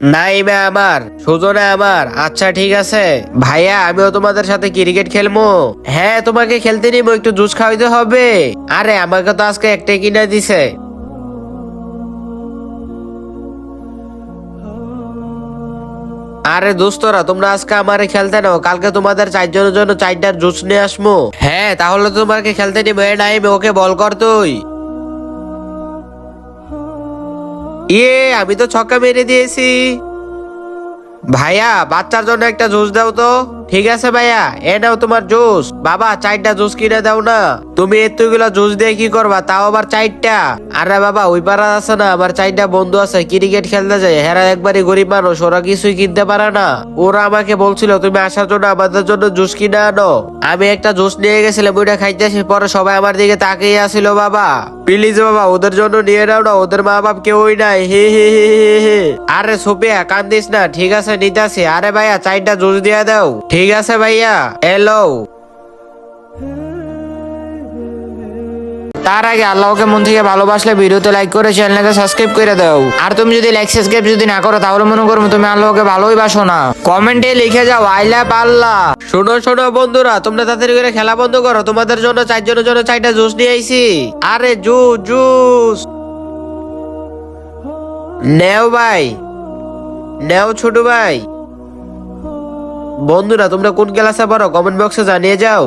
নাইমে আমার, সুজনে আমার। আচ্ছা ঠিক আছে ভাইয়া, আমিও তোমাদের সাথে ক্রিকেট খেলবো। হ্যাঁ, তোমাকে খেলতে নিবো, একটু জুস খাওয়াইতে হবে। আরে আমাকে তো আজকে একটাই কিনে দিছে। আরে দোস্তরা, তোমরা আজকে আমারে খেলতে নাও, কালকে তোমাদের চারজনের জন্য চারটার জুস নিয়ে আসবো। হ্যাঁ, তাহলে তোমাকে খেলতে নিবো। নাইমে, ওকে বল কর তুই। ইয়ে, আমি তো ছক্কা মেরে দিয়েছি। ভাইয়া, বাচ্চার জন্য একটা জুস দাও তো। ঠিক আছে ভাইয়া, এ নাও তোমার জুস। বাবা, চারটা জুস কিনে দাও না। তুমি এতগুলা জুস দিয়ে কি করবা, তাও আবার চারটা? আরে বাবা, ওই পাড়া আছে না, আমার চারটা বন্ধু আছে, ক্রিকেট খেলতে যায়। হেরা একবারই গরিব মানুষ, ওরা কিছুই কিনতে পারে না। ওরা আমাকে বলছিল তুমি আসার জন্য আমাদের জন্য জুস কিনে আনো। আমি একটা জুস নিয়ে গেছিলাম, ওইটা খাইতেছি, পরে সবাই আমার দিকে তাকিয়ে আসছিল। বাবা প্লিজ বাবা, ওদের জন্য নিয়ে নাও না, ওদের মা বাপ কেউই নাই। হে হে হে হে হে। আরে সোপিয়া, কান্দিস না, ঠিক আছে নিতাছি। আরে ভাইয়া, চারটা জুস দিয়ে দাও। ঠিক আছে ভাইয়া, এলো। তার আগে আল্লাহকে মন থেকে ভালোবাসলে ভিডিওতে লাইক করে চ্যানেলকে সাবস্ক্রাইব করে দাও। আর তুমি যদি লাইক সাবস্ক্রাইব যদি না করো, তাহলে মনে করো তুমি আল্লাহকে ভালোই বাসো না। কমেন্টে লিখে যাও আই লাভ আল্লাহ। শোনো শোনো বন্ধুরা, তোমরা তাড়াতাড়ি করে খেলা বন্ধ করো, তোমাদের জন্য চারজনের জন্য চারটা জুস নিয়ে আইছি। আরে জুস জুস নেও ভাই, নেও ছোট ভাই। বন্ধুরা, তোমরা কোন ক্লাসে পড়ো কমেন্ট বক্সে জানিয়ে যাও।